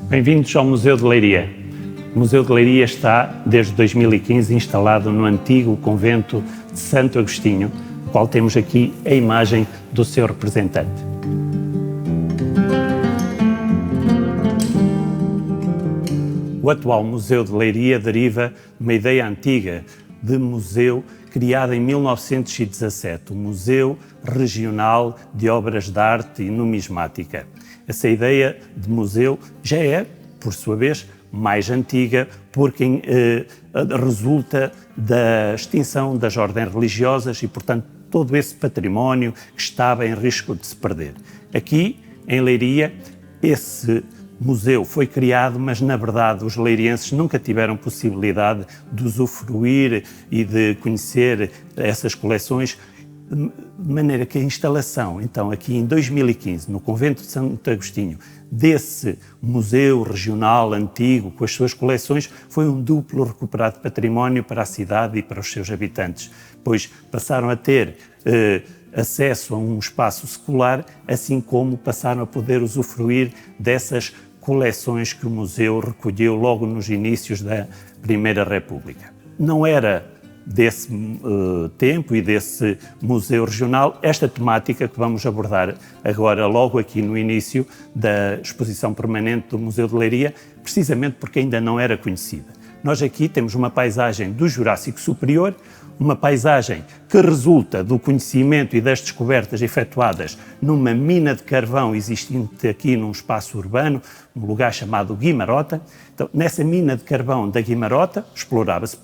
Bem-vindos ao Museu de Leiria. O Museu de Leiria está, desde 2015, instalado no antigo convento de Santo Agostinho, no qual temos aqui a imagem do seu representante. O atual Museu de Leiria deriva de uma ideia antiga de museu criada em 1917, o Museu Regional de Obras de Arte e Numismática. Essa ideia de museu já é, por sua vez, mais antiga, porque resulta da extinção das ordens religiosas e, portanto, todo esse património que estava em risco de se perder. Aqui, em Leiria, esse museu foi criado, mas, na verdade, os leirienses nunca tiveram possibilidade de usufruir e de conhecer essas coleções, de maneira que a instalação, então, aqui em 2015, no convento de Santo Agostinho, desse museu regional antigo, com as suas coleções, foi um duplo recuperado património para a cidade e para os seus habitantes, pois passaram a ter acesso a um espaço secular, assim como passaram a poder usufruir dessas coleções que o museu recolheu logo nos inícios da Primeira República. Não era desse tempo e desse museu regional esta temática que vamos abordar agora, logo aqui no início da exposição permanente do Museu de Leiria, precisamente porque ainda não era conhecida. Nós aqui temos uma paisagem do Jurássico Superior, uma paisagem que resulta do conhecimento e das descobertas efetuadas numa mina de carvão existente aqui num espaço urbano, num lugar chamado Guimarota. Então, nessa mina de carvão da Guimarota, explorava-se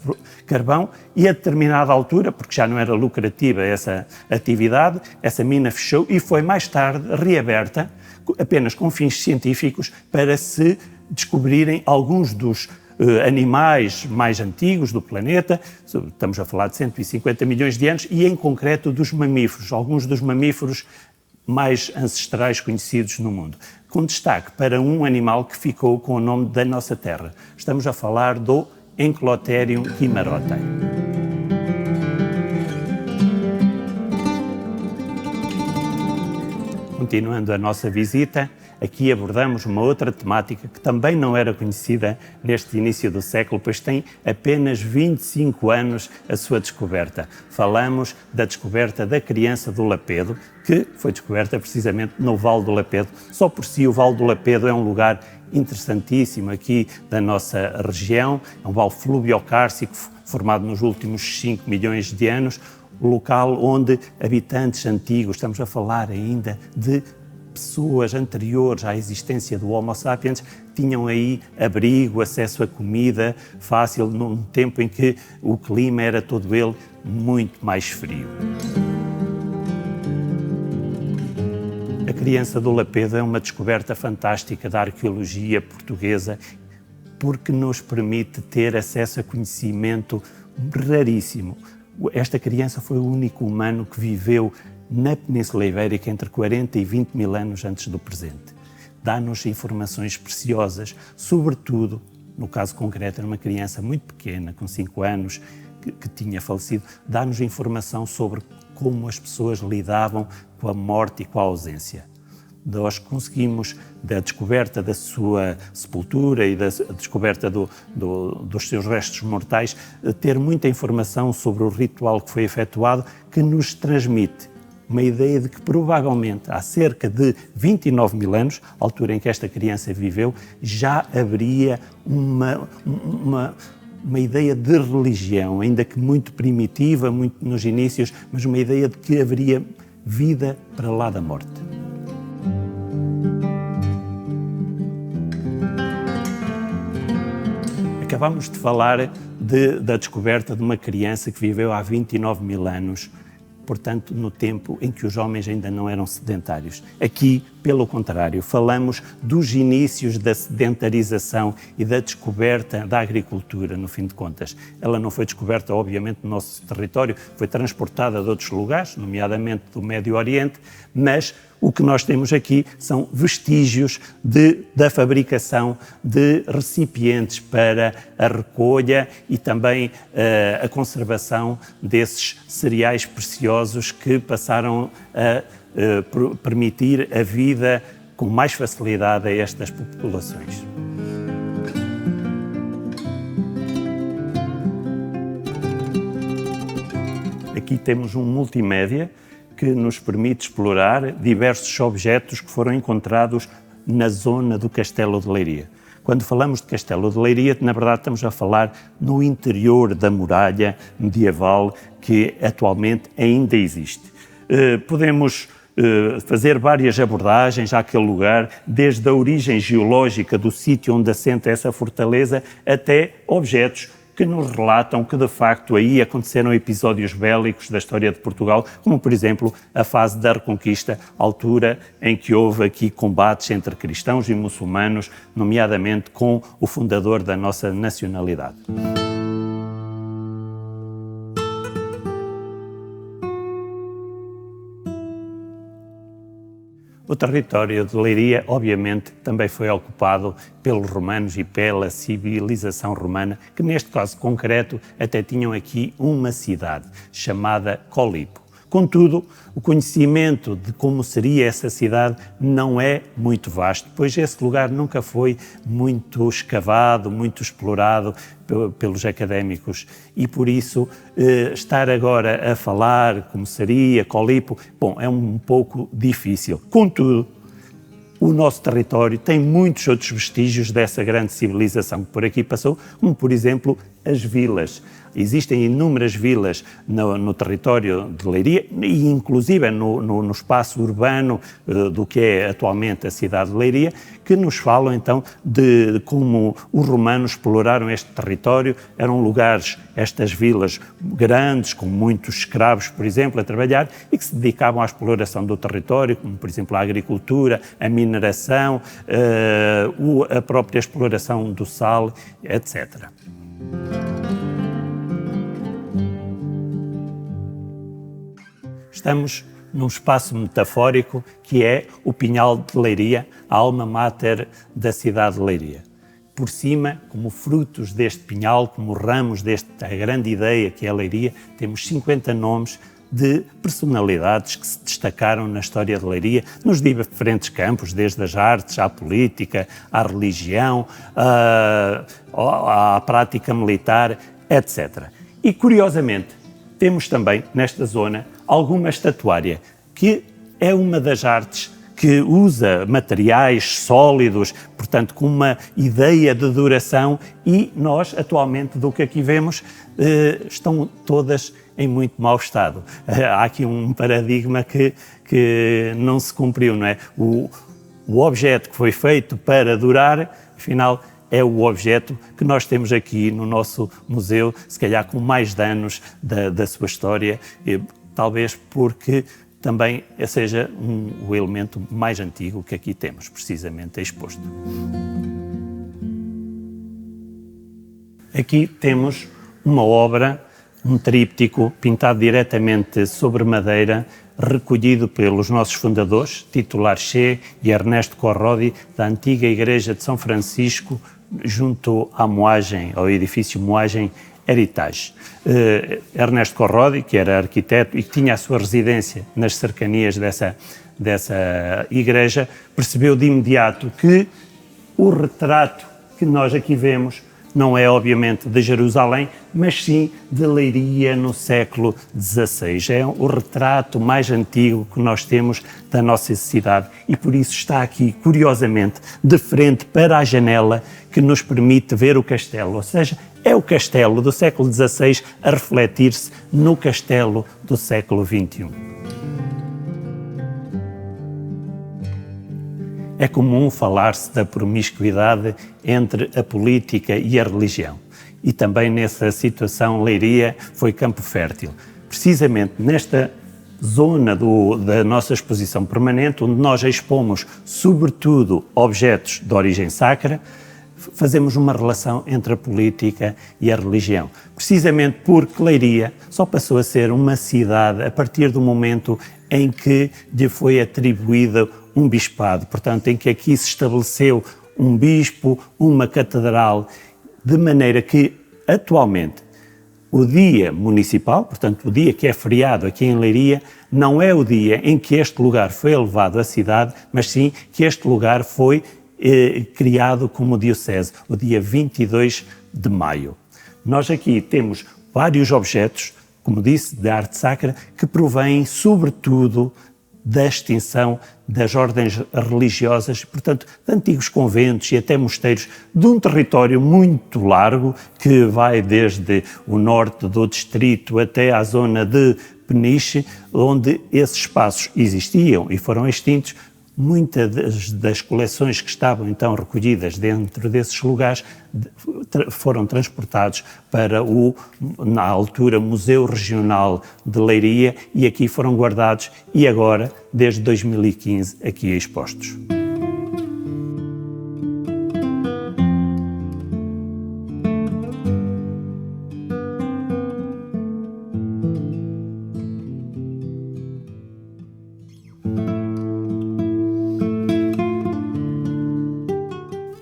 carvão e a determinada altura, porque já não era lucrativa essa atividade, essa mina fechou e foi mais tarde reaberta, apenas com fins científicos, para se descobrirem alguns dos animais mais antigos do planeta, estamos a falar de 150 milhões de anos, e em concreto dos mamíferos, alguns dos mamíferos mais ancestrais conhecidos no mundo, com destaque para um animal que ficou com o nome da nossa terra. Estamos a falar do Enclotherium guimarotae. Continuando a nossa visita, aqui abordamos uma outra temática que também não era conhecida neste início do século, pois tem apenas 25 anos a sua descoberta. Falamos da descoberta da criança do Lapedo, que foi descoberta precisamente no Vale do Lapedo. Só por si o Vale do Lapedo é um lugar interessantíssimo aqui da nossa região, é um vale fluviocárstico formado nos últimos 5 milhões de anos, o local onde habitantes antigos, estamos a falar ainda de pessoas anteriores à existência do Homo sapiens, tinham aí abrigo, acesso a comida fácil, num tempo em que o clima era todo ele muito mais frio. A criança do Lapedo é uma descoberta fantástica da arqueologia portuguesa, porque nos permite ter acesso a conhecimento raríssimo. Esta criança foi o único humano que viveu na Península Ibérica entre 40 e 20 mil anos antes do presente. Dá-nos informações preciosas, sobretudo, no caso concreto, era uma criança muito pequena, com 5 anos, que tinha falecido, dá-nos informação sobre como as pessoas lidavam com a morte e com a ausência. Nós conseguimos, da descoberta da sua sepultura e da descoberta dos seus restos mortais, ter muita informação sobre o ritual que foi efetuado, que nos transmite uma ideia de que provavelmente há cerca de 29 mil anos, altura em que esta criança viveu, já haveria uma ideia de religião, ainda que muito primitiva, muito nos inícios, mas uma ideia de que haveria vida para lá da morte. Acabamos de falar da descoberta de uma criança que viveu há 29 mil anos, portanto, no tempo em que os homens ainda não eram sedentários. Aqui, pelo contrário, falamos dos inícios da sedentarização e da descoberta da agricultura, no fim de contas. Ela não foi descoberta, obviamente, no nosso território, foi transportada de outros lugares, nomeadamente do Médio Oriente, mas o que nós temos aqui são vestígios da fabricação de recipientes para a recolha e também a conservação desses cereais preciosos que passaram a permitir a vida com mais facilidade a estas populações. Aqui temos um multimédia que nos permite explorar diversos objetos que foram encontrados na zona do Castelo de Leiria. Quando falamos de Castelo de Leiria, na verdade estamos a falar no interior da muralha medieval que atualmente ainda existe. Podemos fazer várias abordagens àquele lugar, desde a origem geológica do sítio onde assenta essa fortaleza até objetos que nos relatam que, de facto, aí aconteceram episódios bélicos da história de Portugal, como, por exemplo, a fase da Reconquista, altura em que houve aqui combates entre cristãos e muçulmanos, nomeadamente com o fundador da nossa nacionalidade. O território de Leiria, obviamente, também foi ocupado pelos romanos e pela civilização romana, que neste caso concreto até tinham aqui uma cidade chamada Colipo. Contudo, o conhecimento de como seria essa cidade não é muito vasto, pois esse lugar nunca foi muito escavado, muito explorado pelos académicos e por isso estar agora a falar como seria Colipo, bom, é um pouco difícil. Contudo, o nosso território tem muitos outros vestígios dessa grande civilização que por aqui passou, como por exemplo as vilas. Existem inúmeras vilas no território de Leiria e inclusive no espaço urbano do que é atualmente a cidade de Leiria, que nos falam então de como os romanos exploraram este território. Eram lugares, estas vilas grandes, com muitos escravos, por exemplo, a trabalhar e que se dedicavam à exploração do território, como por exemplo a agricultura, a mineração, a própria exploração do sal, etc. Estamos num espaço metafórico que é o Pinhal de Leiria, a alma mater da cidade de Leiria. Por cima, como frutos deste pinhal, como ramos desta grande ideia que é a Leiria, temos 50 nomes de personalidades que se destacaram na história de Leiria, nos diferentes campos, desde as artes, à política, à religião, à prática militar, etc. E, curiosamente, temos também, nesta zona, alguma estatuária, que é uma das artes que usa materiais sólidos, portanto, com uma ideia de duração, e nós, atualmente, do que aqui vemos, estão todas em muito mau estado. Há aqui um paradigma que não se cumpriu, não é? O objeto que foi feito para durar, afinal, é o objeto que nós temos aqui no nosso museu, se calhar com mais danos da sua história, talvez porque também seja o elemento mais antigo que aqui temos, precisamente exposto. Aqui temos uma obra, um tríptico pintado diretamente sobre madeira, recolhido pelos nossos fundadores, Tito Larcher e Ernesto Corrodi, da antiga Igreja de São Francisco, junto à Moagem, ao edifício Moagem Heritage. Ernesto Corrodi, que era arquiteto e que tinha a sua residência nas cercanias dessa igreja, percebeu de imediato que o retrato que nós aqui vemos não é obviamente de Jerusalém, mas sim de Leiria no século XVI. É o retrato mais antigo que nós temos da nossa cidade e por isso está aqui, curiosamente, de frente para a janela que nos permite ver o castelo, ou seja, é o castelo do século XVI a refletir-se no castelo do século XXI. É comum falar-se da promiscuidade entre a política e a religião. E também nessa situação Leiria foi campo fértil. Precisamente nesta zona da nossa exposição permanente, onde nós expomos sobretudo objetos de origem sacra, fazemos uma relação entre a política e a religião. Precisamente porque Leiria só passou a ser uma cidade a partir do momento em que lhe foi atribuído um bispado, portanto, em que aqui se estabeleceu um bispo, uma catedral, de maneira que, atualmente, o dia municipal, portanto, o dia que é feriado aqui em Leiria, não é o dia em que este lugar foi elevado à cidade, mas sim que este lugar foi criado como diocese, o dia 22 de maio. Nós aqui temos vários objetos, como disse, de arte sacra, que provêm, sobretudo, da extinção das ordens religiosas, portanto, de antigos conventos e até mosteiros, de um território muito largo, que vai desde o norte do distrito até à zona de Peniche, onde esses espaços existiam e foram extintos. Muitas das coleções que estavam então recolhidas dentro desses lugares foram transportados para o, na altura, Museu Regional de Leiria, e aqui foram guardados e agora, desde 2015, aqui expostos.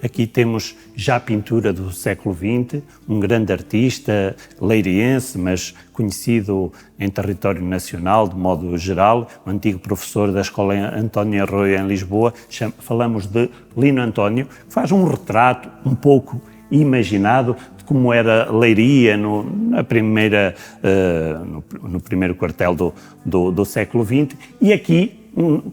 Aqui temos já a pintura do século XX, um grande artista leiriense, mas conhecido em território nacional, de modo geral, o antigo professor da Escola António Arroio em Lisboa. Falamos de Lino António, que faz um retrato um pouco imaginado de como era Leiria no primeiro quartel do século XX, e aqui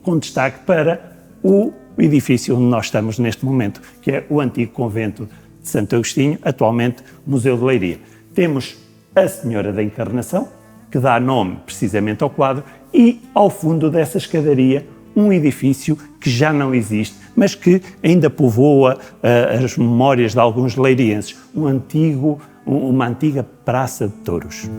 com destaque para o edifício onde nós estamos neste momento, que é o antigo convento de Santo Agostinho, atualmente Museu de Leiria. Temos a Senhora da Encarnação, que dá nome precisamente ao quadro, e ao fundo dessa escadaria um edifício que já não existe, mas que ainda povoa as memórias de alguns leirienses, uma antiga praça de touros.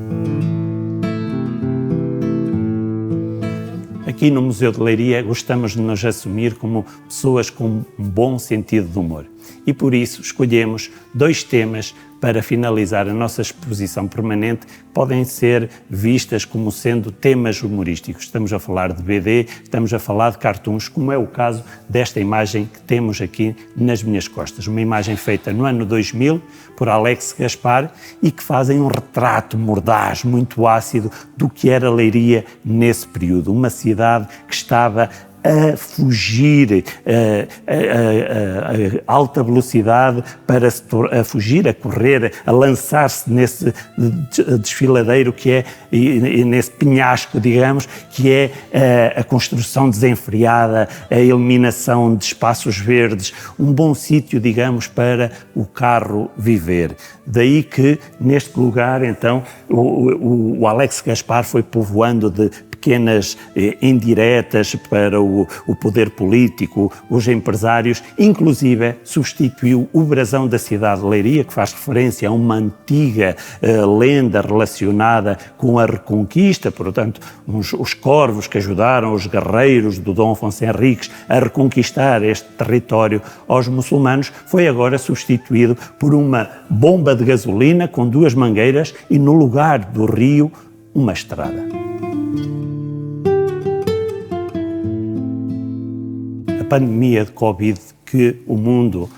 Aqui no Museu de Leiria gostamos de nos assumir como pessoas com um bom sentido de humor e por isso escolhemos 2 temas para finalizar a nossa exposição permanente, podem ser vistas como sendo temas humorísticos. Estamos a falar de BD, estamos a falar de cartoons, como é o caso desta imagem que temos aqui nas minhas costas. Uma imagem feita no ano 2000 por Alex Gaspar e que fazem um retrato mordaz, muito ácido, do que era Leiria nesse período. Uma cidade que estava a fugir a alta velocidade a fugir, a correr, a lançar-se nesse desfiladeiro que é, nesse penhasco, digamos, que é a construção desenfreada, a eliminação de espaços verdes, um bom sítio, digamos, para o carro viver. Daí que, neste lugar, então, o Alex Gaspar foi povoando de pequenas indiretas para o poder político, os empresários, inclusive substituiu o brasão da cidade de Leiria, que faz referência a uma antiga lenda relacionada com a Reconquista, portanto, os corvos que ajudaram os guerreiros do Dom Afonso Henriques a reconquistar este território aos muçulmanos, foi agora substituído por uma bomba de gasolina com 2 mangueiras e, no lugar do rio, uma estrada. A pandemia de Covid que o mundo,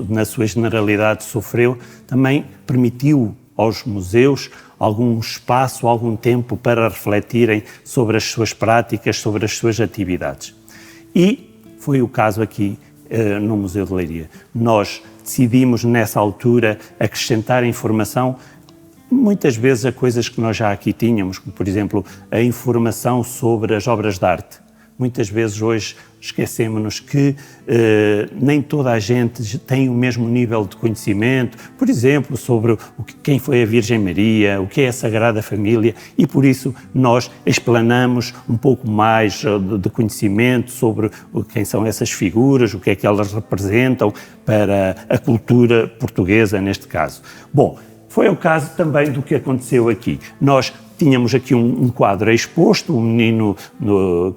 na sua generalidade, sofreu, também permitiu aos museus algum espaço, algum tempo para refletirem sobre as suas práticas, sobre as suas atividades. E foi o caso aqui no Museu de Leiria. Nós decidimos, nessa altura, acrescentar informação, muitas vezes a coisas que nós já aqui tínhamos, como, por exemplo, a informação sobre as obras de arte. Muitas vezes hoje esquecemos-nos que nem toda a gente tem o mesmo nível de conhecimento, por exemplo, sobre quem foi a Virgem Maria, o que é a Sagrada Família, e por isso nós explanamos um pouco mais de conhecimento sobre quem são essas figuras, o que é que elas representam para a cultura portuguesa neste caso. Bom, foi o caso também do que aconteceu aqui. Nós tínhamos aqui um quadro exposto, um menino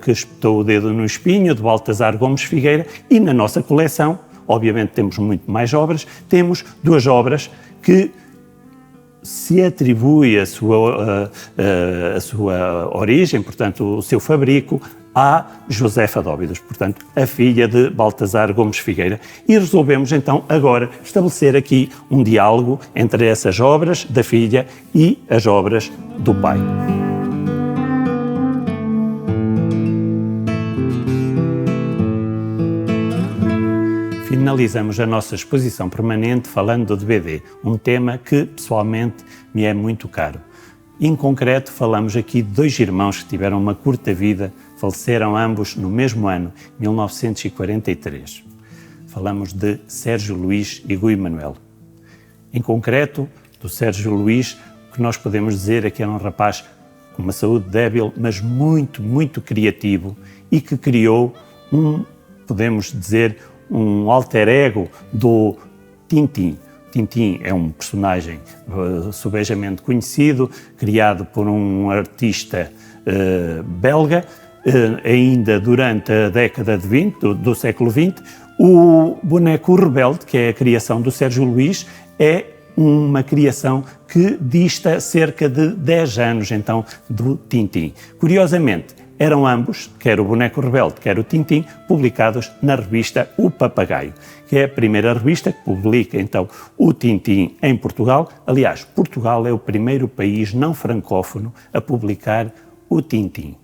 que espetou o dedo no espinho, de Baltasar Gomes Figueira, e na nossa coleção obviamente temos muito mais obras, temos 2 obras que se atribui a sua origem, portanto, o seu fabrico, à Josefa de Óbidos, portanto, a filha de Baltasar Gomes Figueira. E resolvemos, então, agora estabelecer aqui um diálogo entre essas obras da filha e as obras do pai. Finalizamos a nossa exposição permanente falando do BD, um tema que, pessoalmente, me é muito caro. Em concreto, falamos aqui de 2 irmãos que tiveram uma curta vida, faleceram ambos no mesmo ano, 1943. Falamos de Sérgio Luís e Guy Manuel. Em concreto, do Sérgio Luís, o que nós podemos dizer é que era um rapaz com uma saúde débil, mas muito, muito criativo e que criou podemos dizer, um alter ego do Tintin. Tintin é um personagem subejamente conhecido, criado por um artista belga, ainda durante a década de 20, do século XX. O boneco rebelde, que é a criação do Sérgio Luís, é uma criação que dista cerca de 10 anos, então, do Tintin. Curiosamente, eram ambos, quer o boneco rebelde, quer o Tintin, publicados na revista O Papagaio, que é a primeira revista que publica, então, o Tintin em Portugal. Aliás, Portugal é o primeiro país não francófono a publicar o Tintin.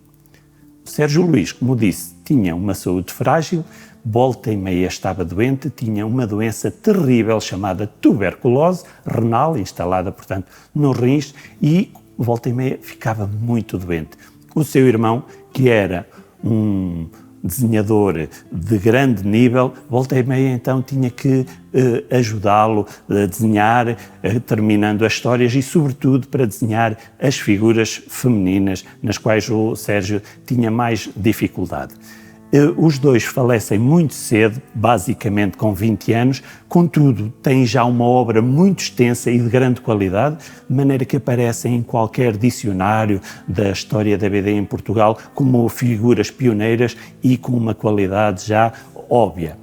O Sérgio Luís, como disse, tinha uma saúde frágil, volta e meia estava doente, tinha uma doença terrível chamada tuberculose renal, instalada, portanto, nos rins, e volta e meia ficava muito doente. O seu irmão, que era um desenhador de grande nível, volta e meia então tinha que ajudá-lo a desenhar, terminando as histórias e sobretudo para desenhar as figuras femininas nas quais o Sérgio tinha mais dificuldade. Os 2 falecem muito cedo, basicamente com 20 anos, contudo têm já uma obra muito extensa e de grande qualidade, de maneira que aparecem em qualquer dicionário da história da BD em Portugal como figuras pioneiras e com uma qualidade já óbvia.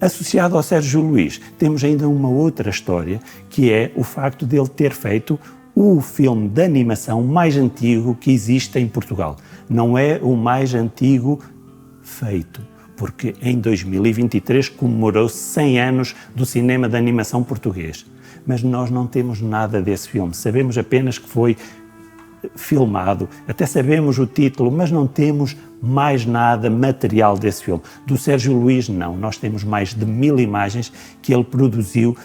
Associado ao Sérgio Luís, temos ainda uma outra história, que é o facto de ele ter feito o filme de animação mais antigo que existe em Portugal. Não é o mais antigo feito, porque em 2023 comemorou-se 100 anos do cinema de animação português. Mas nós não temos nada desse filme, sabemos apenas que foi filmado, até sabemos o título, mas não temos mais nada material desse filme. Do Sérgio Luís, não, nós temos mais de 1000 imagens que ele produziu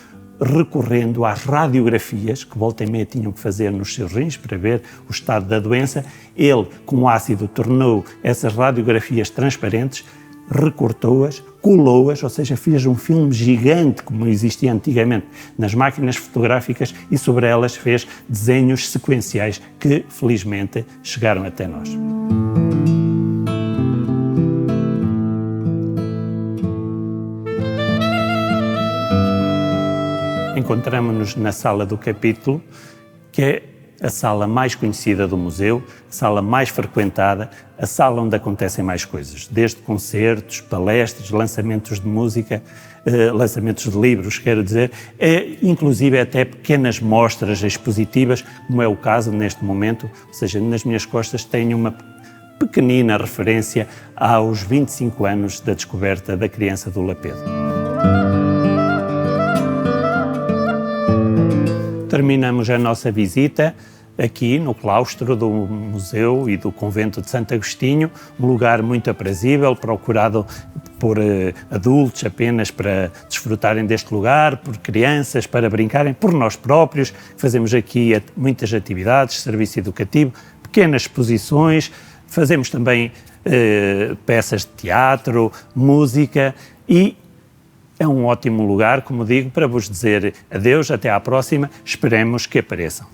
recorrendo às radiografias que volta e meia tinham que fazer nos seus rins para ver o estado da doença. Ele, com ácido, tornou essas radiografias transparentes, recortou-as, colou-as, ou seja, fez um filme gigante, como existia antigamente nas máquinas fotográficas, e sobre elas fez desenhos sequenciais que, felizmente, chegaram até nós. Encontramos-nos na sala do capítulo, que é a sala mais conhecida do museu, a sala mais frequentada, a sala onde acontecem mais coisas, desde concertos, palestras, lançamentos de música, lançamentos de livros, quero dizer, inclusive até pequenas mostras expositivas, como é o caso neste momento, ou seja, nas minhas costas tenho uma pequenina referência aos 25 anos da descoberta da criança do Lapedo. Terminamos a nossa visita aqui no claustro do Museu e do Convento de Santo Agostinho, um lugar muito aprazível, procurado por adultos apenas para desfrutarem deste lugar, por crianças para brincarem, por nós próprios. Fazemos aqui muitas atividades, serviço educativo, pequenas exposições, fazemos também peças de teatro, música e é um ótimo lugar, como digo, para vos dizer adeus, até à próxima, esperemos que apareçam.